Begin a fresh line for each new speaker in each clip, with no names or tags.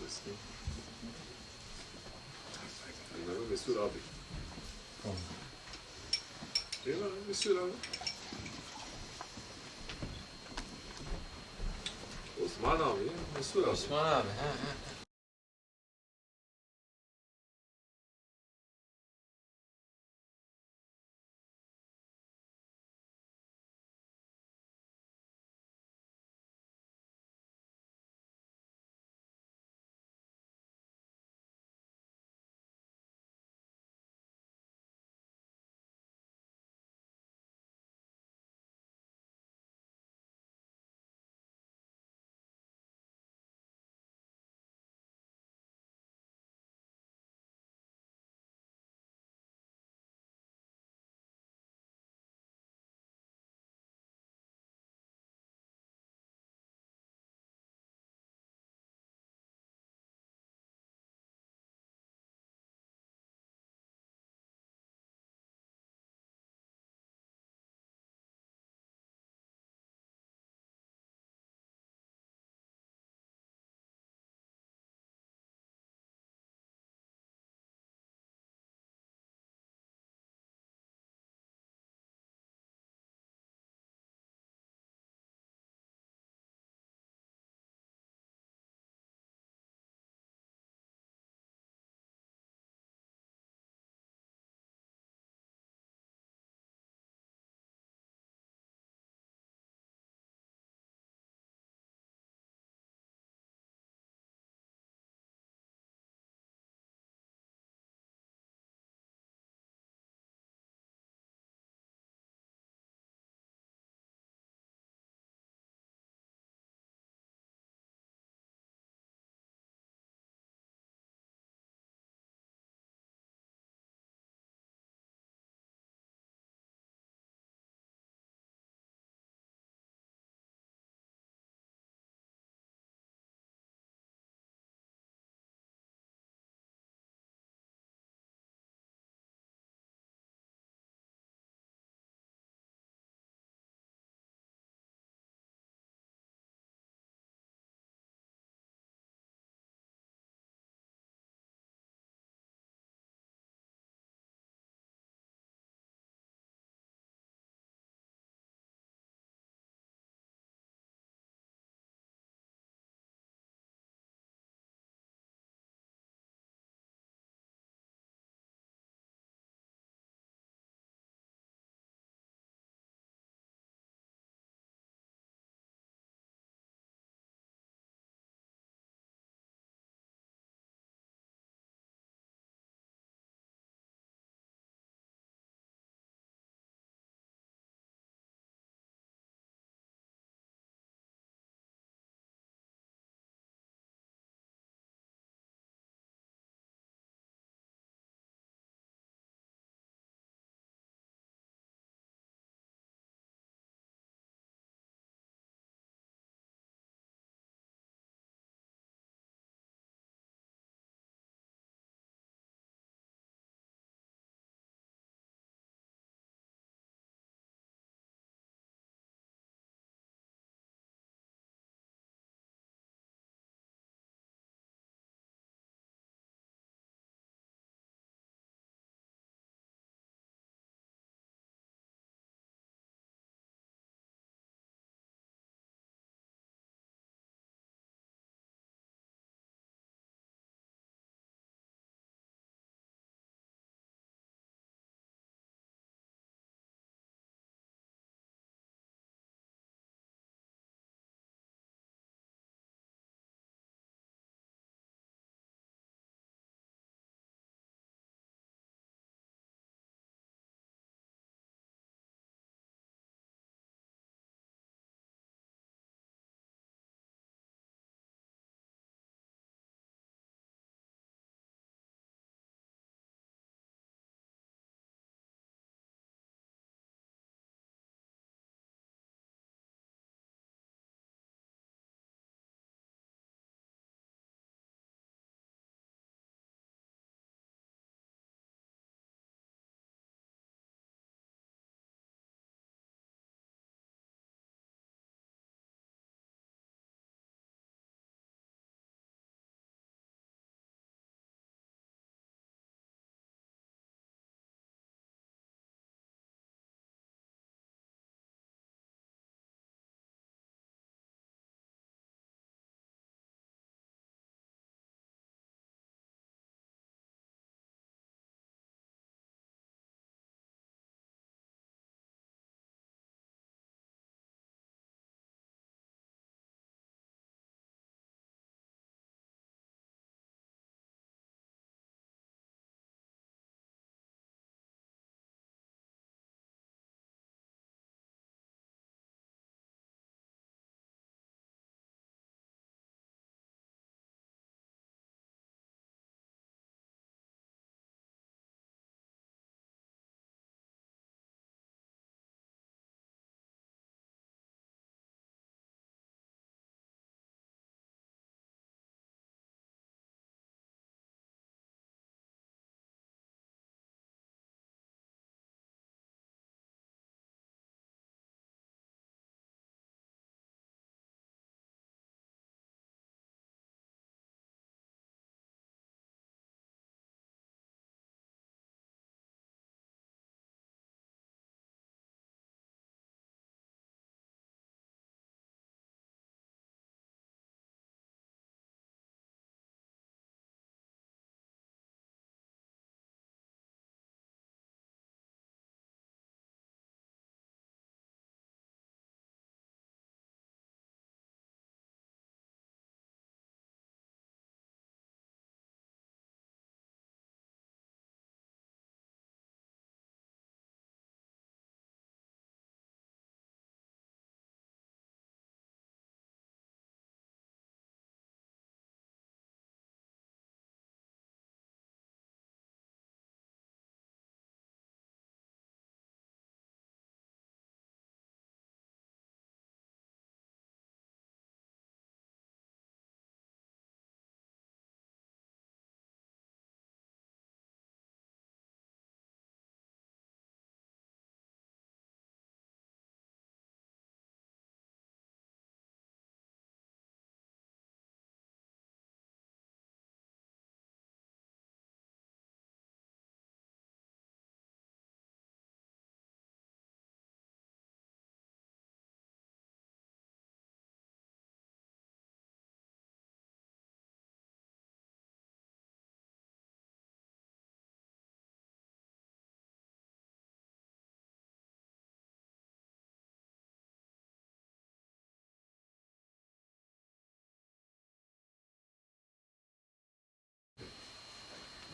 ismi? Bilmem, Mesut abi.
Tamam.
Değil mi? Mesut abi. Osman abi, Mesut abi.
Osman abi. He.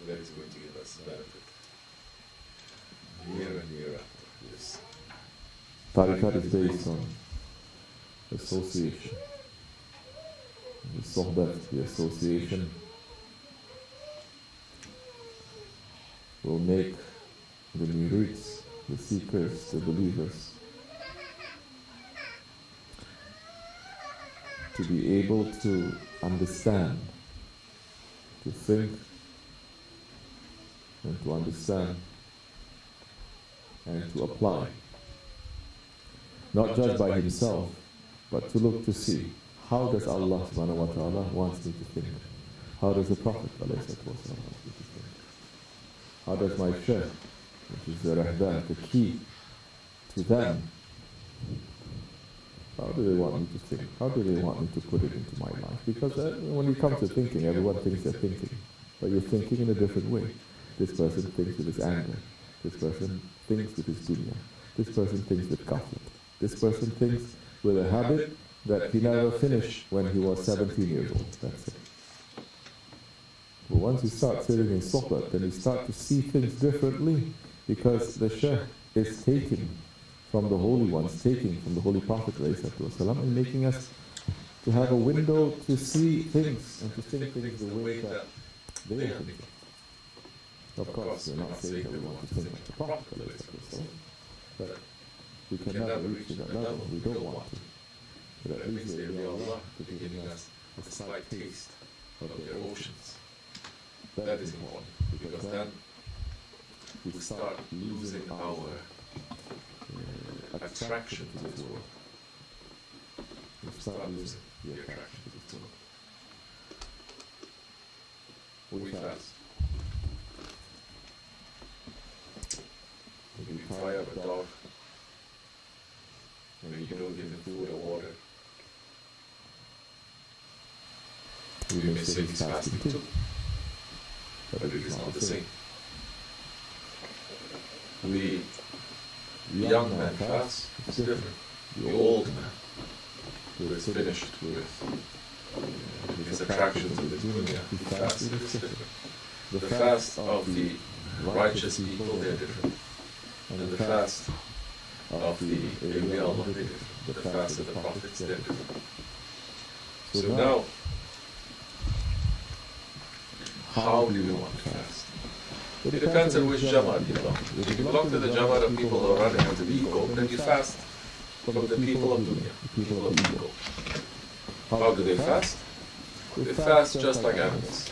that is going to give us benefit year and year after. Yes.
Tariqat is based on association. The sohbat, the association, will make the murids, the seekers, the believers, to be able to understand, to think, and to understand, and to apply. Not just by himself, but to look to see, how does Allah subhanahu wa ta'ala wants me to think? How does the Prophet wants me to think? How does my Shaykh, which is the Rahdan, the key to them, how do they want me to think? How do they want me to put it into my life? Because when it comes to thinking, everyone thinks they're thinking, but you're thinking in a different way. This person thinks with his anger. This person thinks with his dunya. This person thinks with kafir. This person thinks with a habit that he never finished when he was 17 years old. That's it. But once you start sitting in sohbat, then you start to see things differently, because the Shaykh is taking from the holy ones, taking from the Holy Prophet ﷺ, and making us to have a window to see things and to think things the way that they are thinking. Of course, we're not saying that we want to think like the Prophet ﷺ, but we can never reach to that level. We don't want to. But at least they are Allah to giving us a slight taste of their oceans. That is important, because then we start losing our attraction to this world. We start losing the attraction to this world. We fast. We tie up a dog when you don't give him food or water. We may say he's fasting too, but it is not the same. The young man fast is different. The old man, who is finished with his attraction to the dunya, he fasts, is different. The fast of the righteous people, they are different. And the fast of the awliya Allah, they are different. The fast of the prophets, they are different. So now, how do you want to fast? It depends on which Jamaat you belong to. If you belong to the Jamaat of people who are running after the ego, then you fast from the people of dunya, people of ego. How do they fast? They fast just like animals.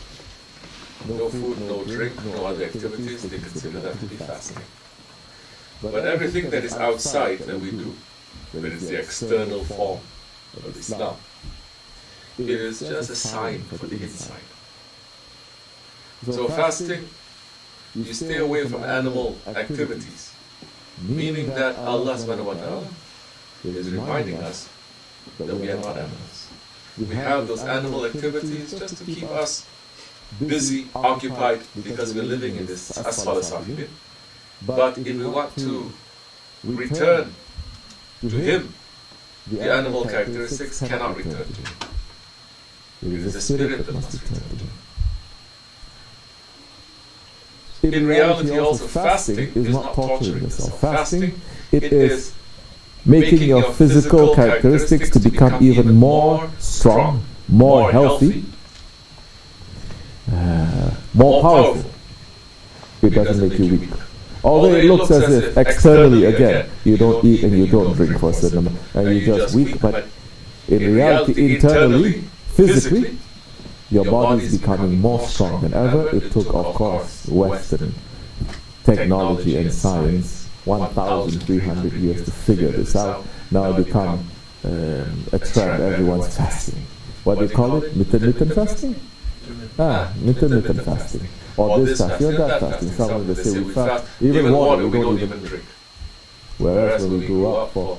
No food, no drink, no other activities, they consider that to be fasting. But everything that is outside that we do, that is the external form of Islam, it is just a sign for the inside. So fasting, you stay away from animal activities, meaning that Allah subhanahu wa ta'ala is reminding us that we are not animals. We have those animal activities just to keep us busy, occupied, because we're living in this asfala safilin. But if we want to return to Him, the animal characteristics cannot return to Him. It is the spirit that must return to Him. In reality also, fasting is not torturing yourself. Fasting, it is making your physical characteristics to become even more strong, more healthy, more powerful. It doesn't make you weak. Although it looks as if externally, again, you don't eat and you don't drink for a certain amount, and you're just weak, but in reality, internally, physically, your body is becoming more strong than ever. It took, of course, Western technology and science 1,300 years to figure this out. Now it become a trend. Everyone's fasting. What do they call it? Intermittent fasting? Intermittent fasting. Or this fasting, or that fasting. Some they say we fast. Even water we don't even drink. Whereas when we grew up for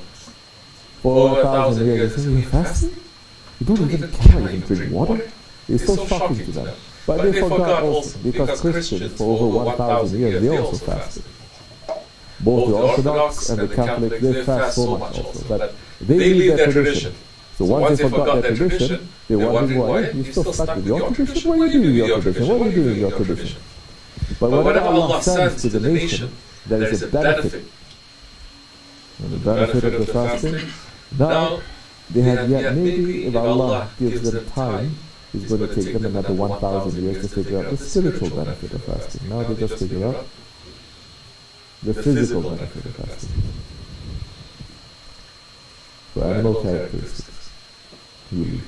4,000 years, they say, you're fasting? You don't even carry and drink water? It's so shocking to them. But they forgot also, because Christians for over 1,000 years, they also fasted. Both the Orthodox and the Catholic, they fast so much also. But they leave their tradition. So once they forgot their tradition, they're wondering why you're still stuck with your tradition. What are you doing with your tradition? What are you doing with your tradition? But whatever Allah sends to the nation, there is a benefit. And the benefit of the fasting, now they have yet, maybe if Allah gives them time, it's going to take them another 1,000 years to figure out the spiritual benefit of fasting. Now they just figure out the physical benefit of fasting. So animal characteristics, you leave.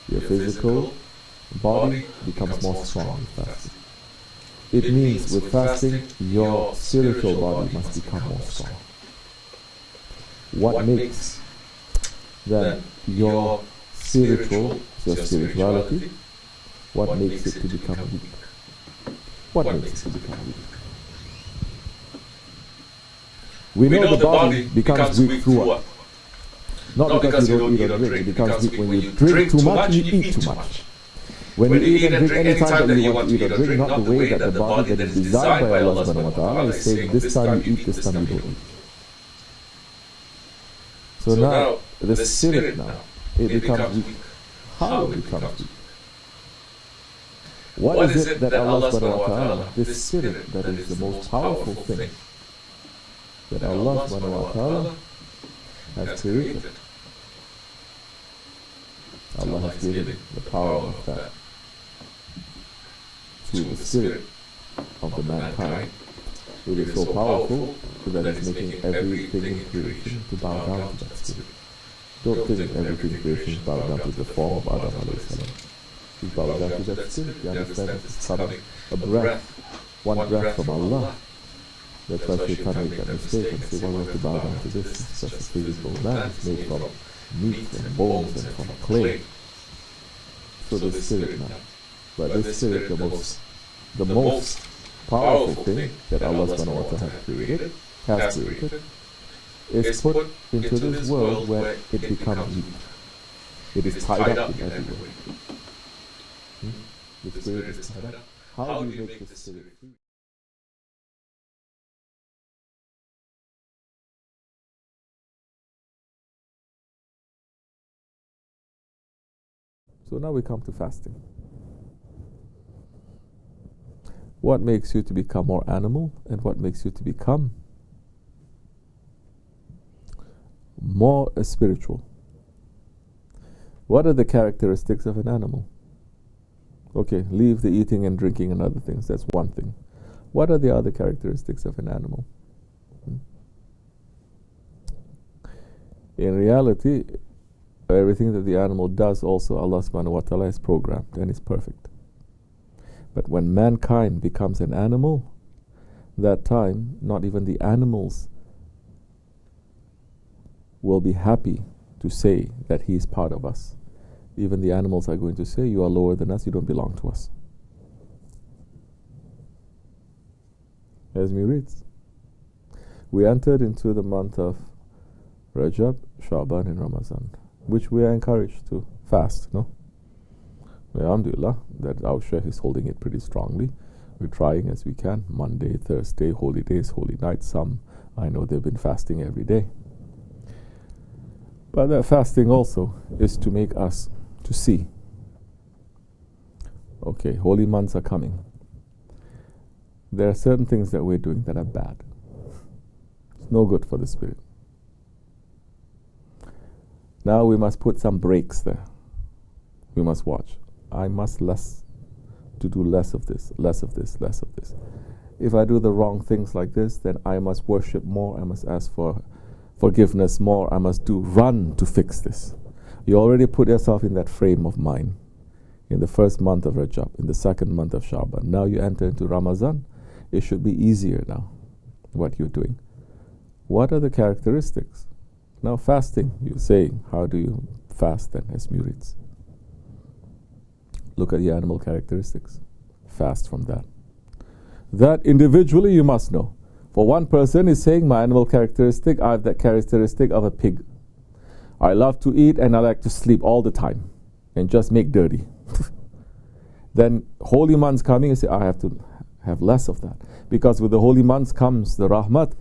Your physical body becomes more strong with fasting. It means with fasting, your spiritual body must become more strong. What makes then your spirituality, what makes it to become weak? What makes it to become weak? We know the body becomes weak through what? Not because you don't eat or drink, it becomes weak when you drink too much and you eat too much. When you eat and drink any time that you want to eat or drink, not the way that the body that is designed by Allah subhanahu wa ta'ala is saying, this time you eat, this time you don't eat. So now, the spirit now, it becomes weak. How it becomes weak? What is it that Allah subhanahu wa ta'ala, this spirit that is the most powerful thing that Allah subhanahu wa ta'ala has created? Allah has given the power of that to the spirit of the mankind. It is so powerful that it's making everything in creation to bow down to that spirit. Don't think everything in creation is bowed down to the form of Adam alayhi salam. It's bowed down to that spirit. You understand it's coming a breath, one breath from Allah. That's why you can't make that mistake and say, well, we have to bow down to this. It's just a physical man. It's made from meat and bones and from clay. So the spirit now. But this spirit, the most powerful thing that Allah subhanahu wa ta'ala has created, is put into this world where it becomes weak. It is tied up in every way. The spirit is tied up. How do you make the spirit free? So now we come to fasting. What makes you to become more animal and what makes you to become more spiritual? What are the characteristics of an animal? Okay, leave the eating and drinking and other things. That's one thing. What are the other characteristics of an animal? In reality, everything that the animal does also Allah subhanahu wa ta'ala has programmed and is perfect. But when mankind becomes an animal, that time not even the animals will be happy to say that he is part of us. Even the animals are going to say, you are lower than us, you don't belong to us. As we read, we entered into the month of Rajab, Sha'ban and Ramadan, which we are encouraged to fast, no? Alhamdulillah, that our Shaykh is holding it pretty strongly. We're trying as we can. Monday, Thursday, holy days, holy nights. Some, I know they've been fasting every day. But that fasting also is to make us to see. Okay, holy months are coming. There are certain things that we're doing that are bad. It's no good for the spirit. Now we must put some breaks there. We must watch. I must do less of this, less of this, less of this. If I do the wrong things like this, then I must worship more. I must ask for forgiveness more. I must run to fix this. You already put yourself in that frame of mind in the first month of Rajab, in the second month of Sha'ban. Now you enter into Ramadan. It should be easier now, what you're doing. What are the characteristics? Now fasting, you're saying, how do you fast then as murids? Look at the animal characteristics. Fast from that. That individually you must know. For one person is saying, my animal characteristic, I have that characteristic of a pig. I love to eat and I like to sleep all the time and just make dirty. Then holy months coming, you say, I have to have less of that. Because with the holy months comes the rahmat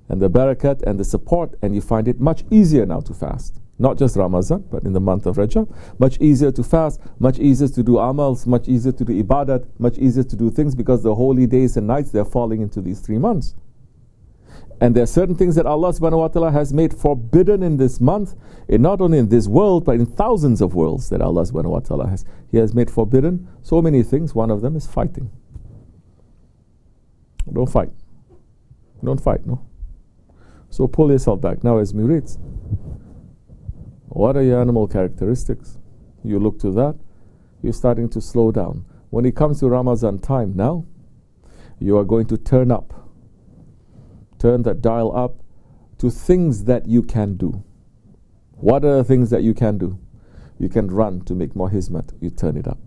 and the barakat and the support, and you find it much easier now to fast. Not just Ramadan, but in the month of Rajab. Much easier to fast, much easier to do amals, much easier to do ibadat, much easier to do things because the holy days and nights, they're falling into these 3 months. And there are certain things that Allah subhanahu wa ta'ala has made forbidden in this month, and not only in this world, but in thousands of worlds that Allah subhanahu wa ta'ala has. He has made forbidden so many things. One of them is fighting. Don't fight. Don't fight, no? So pull yourself back. Now as murids, what are your animal characteristics? You look to that, you're starting to slow down. When it comes to Ramadan time now, you are going to turn that dial up to things that you can do. What are the things that you can do? You can run to make more hizmat, you turn it up.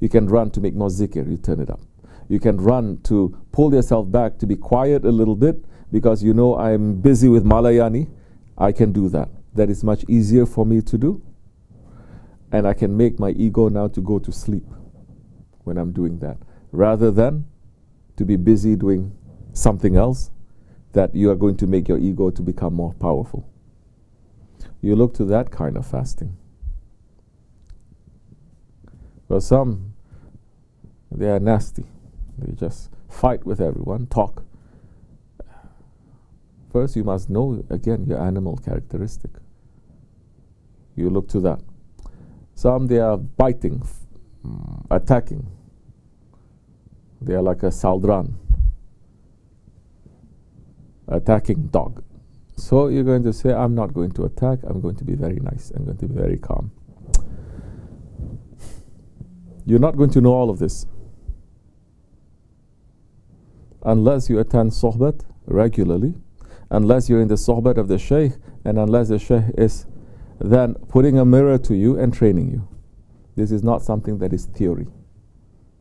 You can run to make more zikr, you turn it up. You can run to pull yourself back, to be quiet a little bit, because you know I'm busy with Malayani. I can do that. That is much easier for me to do. And I can make my ego now to go to sleep when I'm doing that, rather than to be busy doing something else that you are going to make your ego to become more powerful. You look to that kind of fasting. Well, some, they are nasty. They just fight with everyone, talk. First, you must know, again, your animal characteristic. You look to that. Some, they are biting, attacking. They are like a saldran, attacking dog. So you're going to say, I'm not going to attack, I'm going to be very nice, I'm going to be very calm. You're not going to know all of this unless you attend sohbat regularly, unless you're in the sohbat of the shaykh, and unless the shaykh is then putting a mirror to you and training you. This is not something that is theory.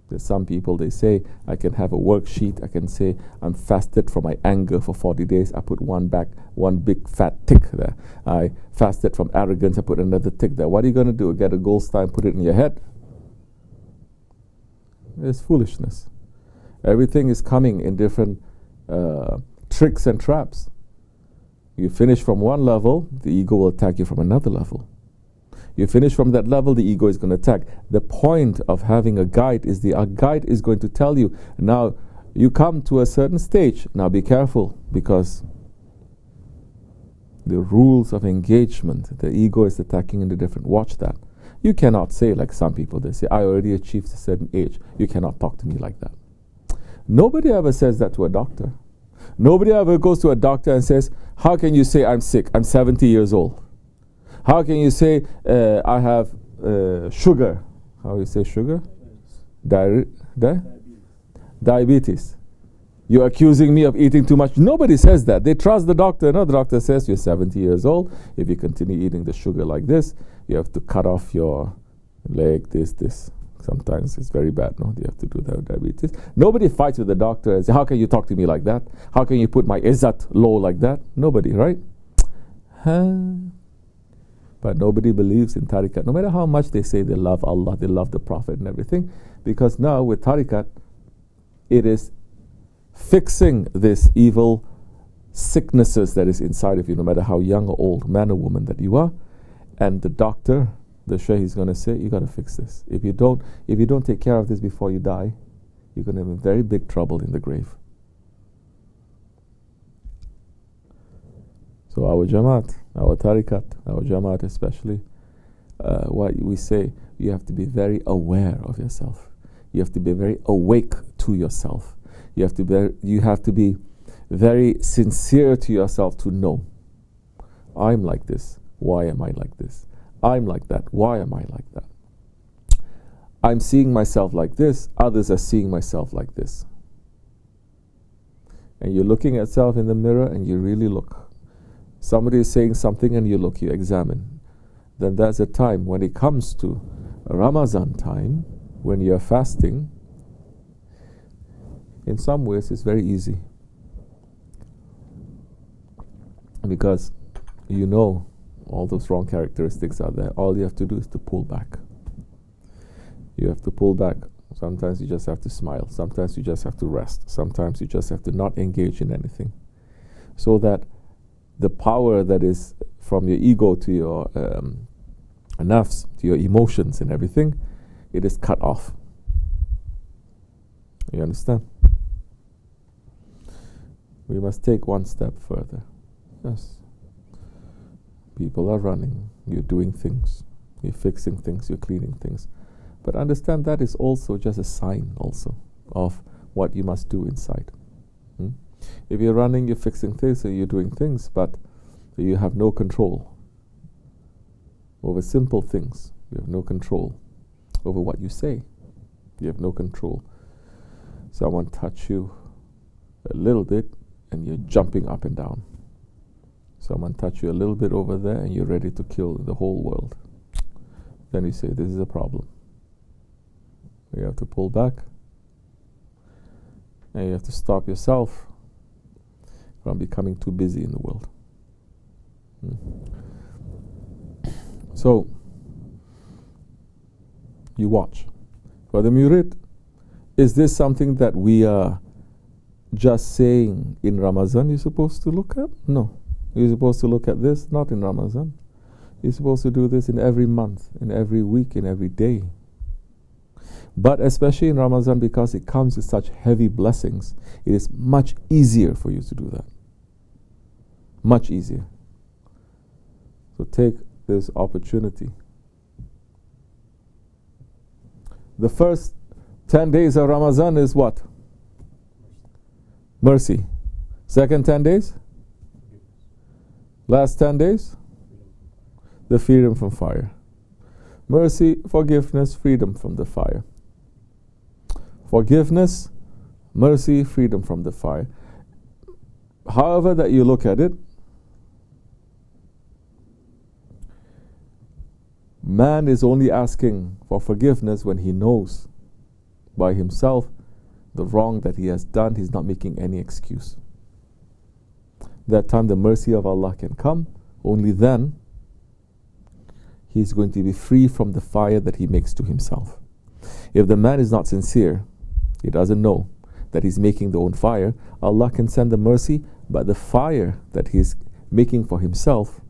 There's some people, they say, I can have a worksheet, I can say, I'm fasted from my anger for 40 days, I put one big fat tick there. I fasted from arrogance, I put another tick there. What are you going to do? Get a gold star and put it in your head? It's foolishness. Everything is coming in different tricks and traps. You finish from one level, the ego will attack you from another level. You finish from that level, the ego is going to attack. The point of having a guide is a guide is going to tell you, now you come to a certain stage, now be careful, because the rules of engagement, the ego is attacking in the different, watch that. You cannot say like some people, they say, I already achieved a certain age, you cannot talk to me like that. Nobody ever says that to a doctor. Nobody ever goes to a doctor and says, how can you say I'm sick? I'm 70 years old. How can you say I have sugar? How do you say sugar? Diabetes. You're accusing me of eating too much. Nobody says that. They trust the doctor. No, the doctor says you're 70 years old. If you continue eating the sugar like this, you have to cut off your leg, this. Sometimes it's very bad, no? You have to do that with diabetes. Nobody fights with the doctor and says, how can you talk to me like that? How can you put my izzat low like that? Nobody, right? But nobody believes in tariqat. No matter how much they say they love Allah, they love the Prophet and everything, because now with tariqat, it is fixing this evil sicknesses that is inside of you, no matter how young or old, man or woman that you are. And the doctor, the shaykh is going to say, you got to fix this. If you don't take care of this before you die, you're going to have very big trouble in the grave. So our Jamaat, our Tariqat, our Jamaat especially, what we say, you have to be very aware of yourself. You have to be very awake to yourself. You have to be very sincere to yourself to know, I'm like this. Why am I like this? I'm like that. Why am I like that? I'm seeing myself like this. Others are seeing myself like this. And you're looking at yourself in the mirror and you really look. Somebody is saying something and you look, you examine. Then there's a time when it comes to Ramadan time, when you're fasting, in some ways it's very easy. Because you know all those wrong characteristics are there. All you have to do is to pull back. You have to pull back. Sometimes you just have to smile. Sometimes you just have to rest. Sometimes you just have to not engage in anything. So that the power that is from your ego to your nafs, to your emotions and everything, it is cut off. You understand? We must take one step further. Yes. People are running, you're doing things, you're fixing things, you're cleaning things. But understand that is also just a sign also of what you must do inside. If you're running, you're fixing things, and you're doing things, but you have no control over simple things. You have no control over what you say. You have no control. Someone touch you a little bit and you're jumping up and down. Someone touch you a little bit over there and you're ready to kill the whole world. Then you say, this is a problem. You have to pull back and you have to stop yourself from becoming too busy in the world. So, you watch. For the murid, is this something that we are just saying in Ramadan you're supposed to look at? No. You're supposed to look at this not in Ramadan. You're supposed to do this in every month, in every week, in every day. But especially in Ramadan, because it comes with such heavy blessings, it is much easier for you to do that. Much easier. So take this opportunity. The first 10 days of Ramadan is what? Mercy. Second 10 days? Last 10 days? The freedom from fire. Mercy, forgiveness, freedom from the fire. Forgiveness, mercy, freedom from the fire. However that you look at it, man is only asking for forgiveness when he knows by himself the wrong that he has done. He's not making any excuse. That time the mercy of Allah can come. Only then he's going to be free from the fire that he makes to himself. If the man is not sincere, he doesn't know that he's making the own fire, Allah can send the mercy, but the fire that he's making for himself,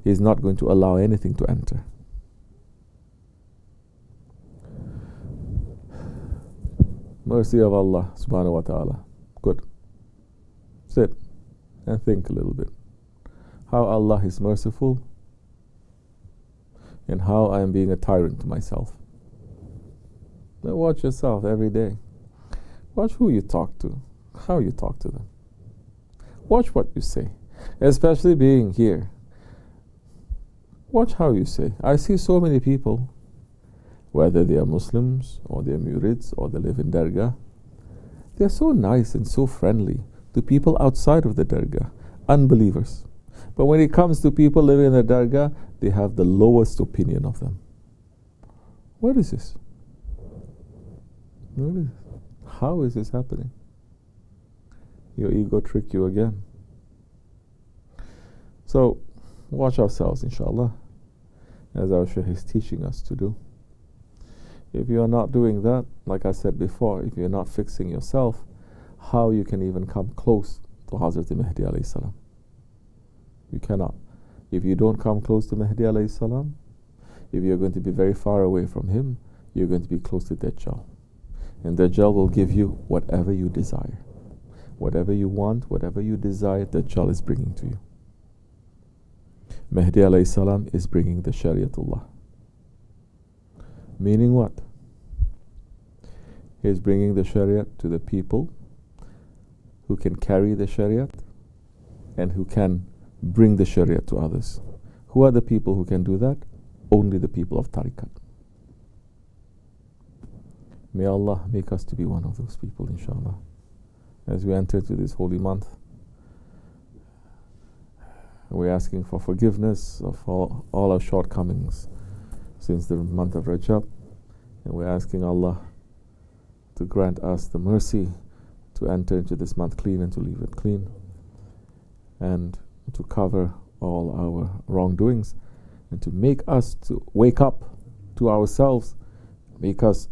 he's not going to allow anything to enter. Mercy of Allah subhanahu wa ta'ala. Good. Sit and think a little bit. How Allah is merciful and how I am being a tyrant to myself. Now watch yourself every day. Watch who you talk to, how you talk to them. Watch what you say, especially being here. Watch how you say. I see so many people, whether they are Muslims or they are Murids or they live in Dergah, they're so nice and so friendly to people outside of the Dergah, unbelievers. But when it comes to people living in the Dergah, they have the lowest opinion of them. What is this? What is this? How is this happening? Your ego tricked you again. So, watch ourselves, inshallah, as our Shaykh is teaching us to do. If you are not doing that, like I said before, if you're not fixing yourself, how you can even come close to Hazrat Mahdi alayhi salam? You cannot. If you don't come close to Mahdi alayhi salam, if you're going to be very far away from him, you're going to be close to Dajjal. And Dajjal will give you whatever you desire. Whatever you want, whatever you desire, Dajjal is bringing to you. Mahdi alayhi salam is bringing the Shariatullah. Meaning what? He is bringing the Shariat to the people who can carry the Shariat and who can bring the Shariat to others. Who are the people who can do that? Only the people of Tariqat. May Allah make us to be one of those people, inshallah. As we enter into this holy month, we're asking for forgiveness of all our shortcomings since the month of Rajab, and we're asking Allah to grant us the mercy to enter into this month clean and to leave it clean, and to cover all our wrongdoings, and to make us to wake up to ourselves, make us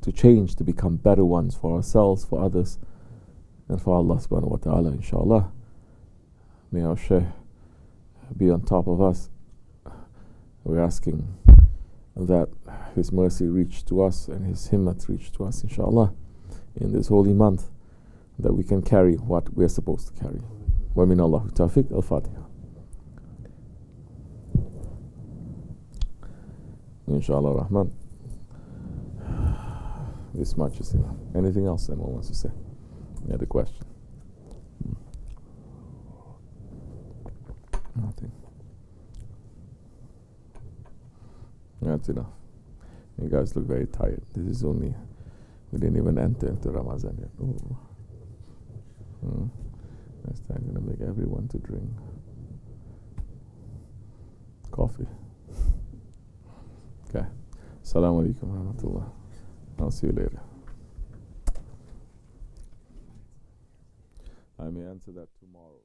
to change, to become better ones for ourselves, for others, and for Allah subhanahu wa ta'ala, inshallah. May our Shaykh be on top of us. We're asking that His mercy reach to us and His himmat reach to us, inshallah, in this holy month, that we can carry what we're supposed to carry. Wa min Allahu tawfiq. Al-Fatiha. Inshallah Rahman. This much is enough. Anything else anyone wants to say? Any other question? Nothing. That's enough. You guys look very tired. This is only, we didn't even enter into Ramadan yet. Next time I'm going to make everyone to drink coffee. Okay. Assalamu alaikum wa rahmatullah. I'll see you later. I may answer that tomorrow.